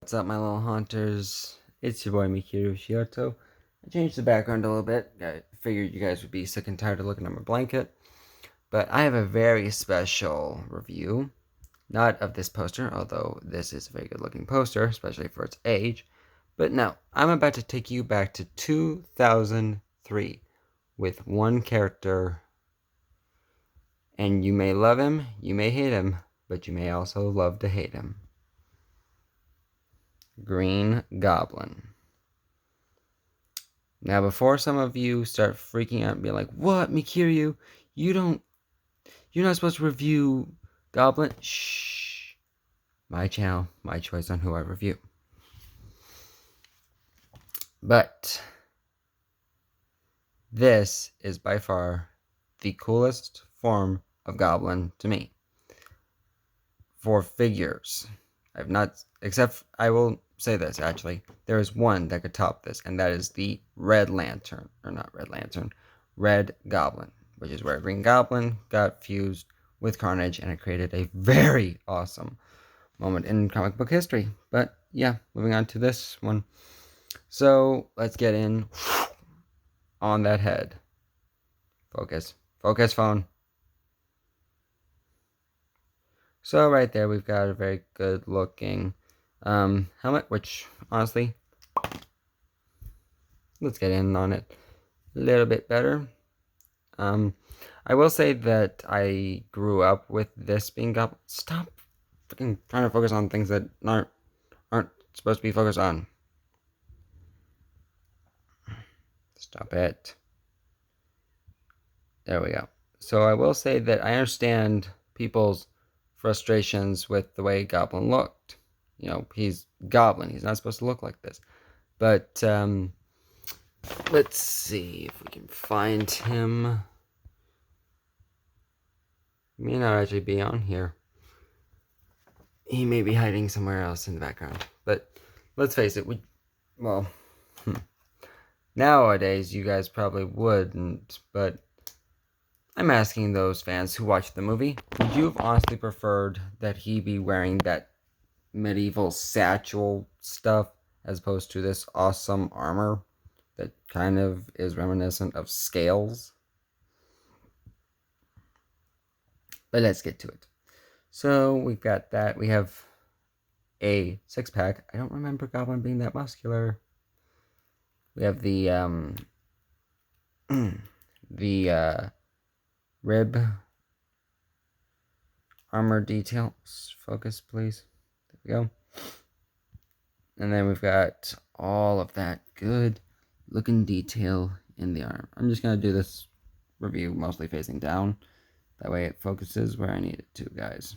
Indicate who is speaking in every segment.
Speaker 1: What's up, my little haunters? It's your boy Mikiru Shioto. I changed the background a little bit. I figured you guys would be sick and tired of looking at my blanket. But I have a very special review. Not of this poster, although this is a very good looking poster, especially for its age. But no, I'm about to take you back to 2003 with one character. And you may love him, you may hate him, but you may also love to hate him. Green Goblin. Now, before some of you start freaking out and be like, "What, Mikiryu? You're not supposed to review Goblin." Shh. My channel, my choice on who I review. But this is by far the coolest form of Goblin to me. For figures, I've not, except I will say this actually, there is one that could top this, and that is the Red Lantern, or not Red Lantern, Red Goblin, which is where Green Goblin got fused with Carnage, and it created a very awesome moment in comic book history. But yeah, moving on to this one. So let's get in on that head. Focus. Focus, phone. So right there, we've got a very good looking helmet, which honestly, let's get in on it a little bit better. I will say that I grew up with this being Goblin. Stop freaking trying to focus on things that aren't supposed to be focused on. Stop it. There we go. So I will say that I understand people's frustrations with the way Goblin looked. You know, he's Goblin. He's not supposed to look like this. But let's see if we can find him. He may not actually be on here. He may be hiding somewhere else in the background. But let's face it, nowadays you guys probably wouldn't, but I'm asking those fans who watched the movie, would you have honestly preferred that he be wearing that medieval satchel stuff as opposed to this awesome armor that kind of is reminiscent of scales? But let's get to it. So we've got that. We have a six-pack. I don't remember Goblin being that muscular. We have the the rib armor details. Focus, please. There we go. And then we've got all of that good looking detail in the arm. I'm just going to do this review mostly facing down. That way it focuses where I need it to, guys.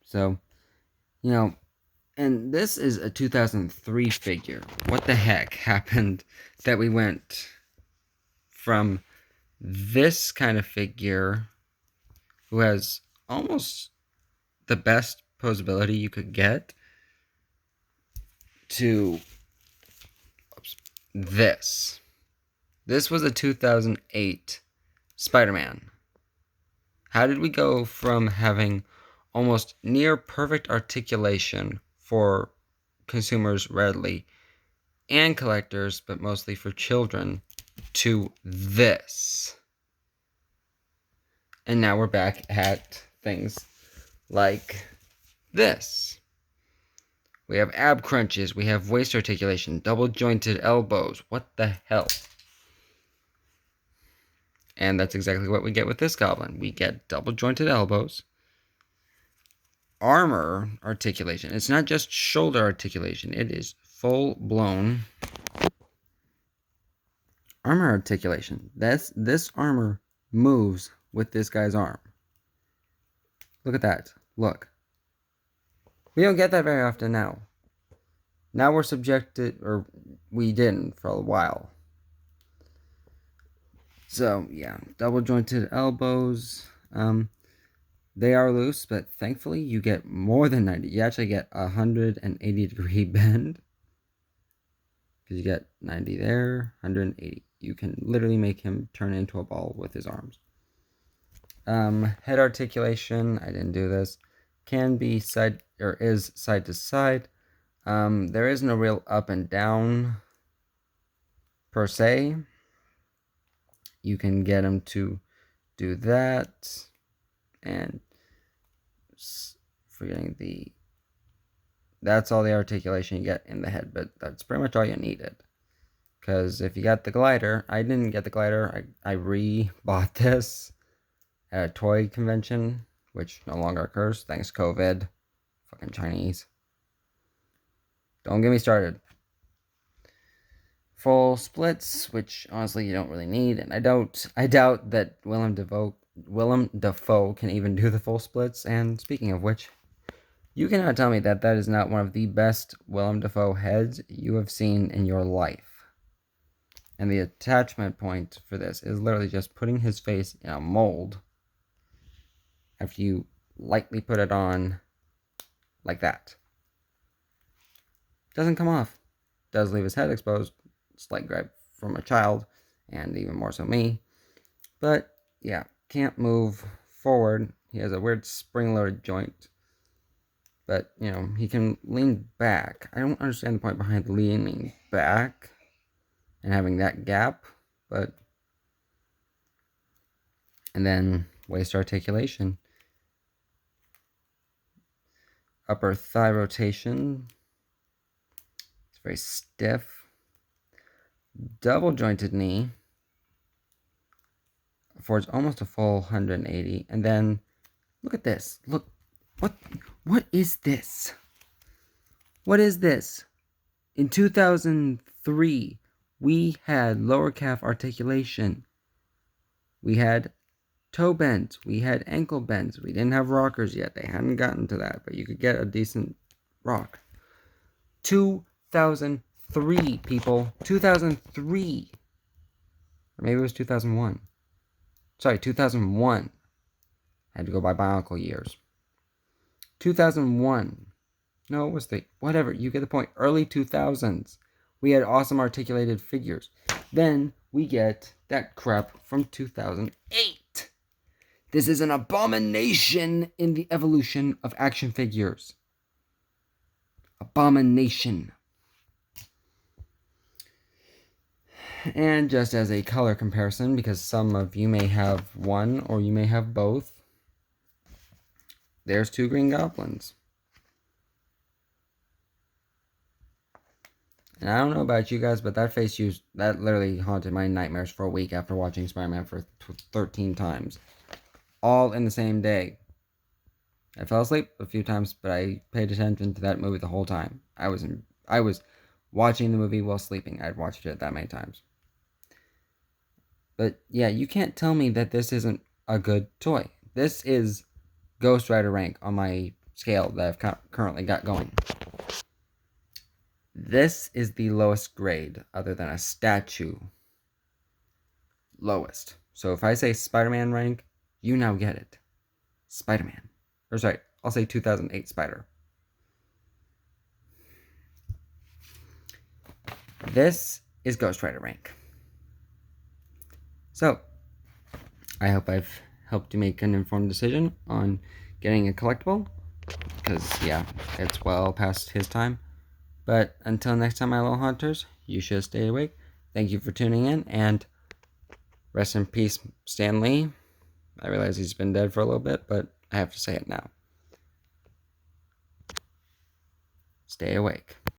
Speaker 1: So, you know, and this is a 2003 figure. What the heck happened that we went from this kind of figure who has almost the best posability you could get to this. This was a 2008 Spider-Man. How did we go from having almost near perfect articulation for consumers readily and collectors, but mostly for children, to this? And now we're back at things like this. We have ab crunches, we have waist articulation, double jointed elbows. What the hell? And that's exactly what we get with this Goblin. We get double jointed elbows, armor articulation. It's not just shoulder articulation, it is full blown armor articulation. This armor moves with this guy's arm. Look at that. Look. We don't get that very often now. Now we're subjected, or we didn't for a while. So, yeah, double jointed elbows. They are loose, but thankfully you get more than 90. You actually get a 180-degree bend. Because you get 90 there, 180. You can literally make him turn into a ball with his arms. Head articulation, I didn't do this. Can be side or is side to side. There is no real up and down per se. You can get him to do that, and forgetting that's all the articulation you get in the head, but that's pretty much all you needed. Because if you got the glider, I didn't get the glider. I re-bought this at a toy convention, which no longer occurs thanks COVID. Fucking Chinese. Don't get me started. Full splits, which honestly you don't really need, and I doubt that Willem Dafoe can even do the full splits. And speaking of which, you cannot tell me that is not one of the best Willem Dafoe heads you have seen in your life. And the attachment point for this is literally just putting his face in a mold after you lightly put it on like that. Doesn't come off. Does leave his head exposed. Slight grab from a child, and even more so me. But yeah, can't move forward. He has a weird spring-loaded joint. But, you know, he can lean back. I don't understand the point behind leaning back and having that gap, but... And then waist articulation. Upper thigh rotation. It's very stiff. Double jointed knee. Affords almost a full 180. And then, look at this. Look, what is this? What is this? In 2003, we had lower calf articulation. We had toe bends. We had ankle bends. We didn't have rockers yet. They hadn't gotten to that, but you could get a decent rock. 2003, people. 2003. Or maybe it was 2001. Sorry, 2001. I had to go by biological years. 2001. No, it was whatever, you get the point. Early 2000s. We had awesome articulated figures. Then we get that crap from 2008. This is an abomination in the evolution of action figures. Abomination. And just as a color comparison, because some of you may have one or you may have both, there's 2 green goblins. And I don't know about you guys, but that face that literally haunted my nightmares for a week after watching Spider-Man for 13 times. All in the same day. I fell asleep a few times, but I paid attention to that movie the whole time. I was watching the movie while sleeping. I'd watched it that many times. But yeah, you can't tell me that this isn't a good toy. This is Ghost Rider rank on my scale that I've currently got going. This is the lowest grade, other than a statue. Lowest. So if I say Spider-Man rank, you now get it. Spider-Man. Or sorry, I'll say 2008 Spider. This is Ghost Rider rank. So, I hope I've helped you make an informed decision on getting a collectible. Because, yeah, it's well past his time. But until next time, my little hunters, you should stay awake. Thank you for tuning in, and rest in peace, Stan Lee. I realize he's been dead for a little bit, but I have to say it now. Stay awake.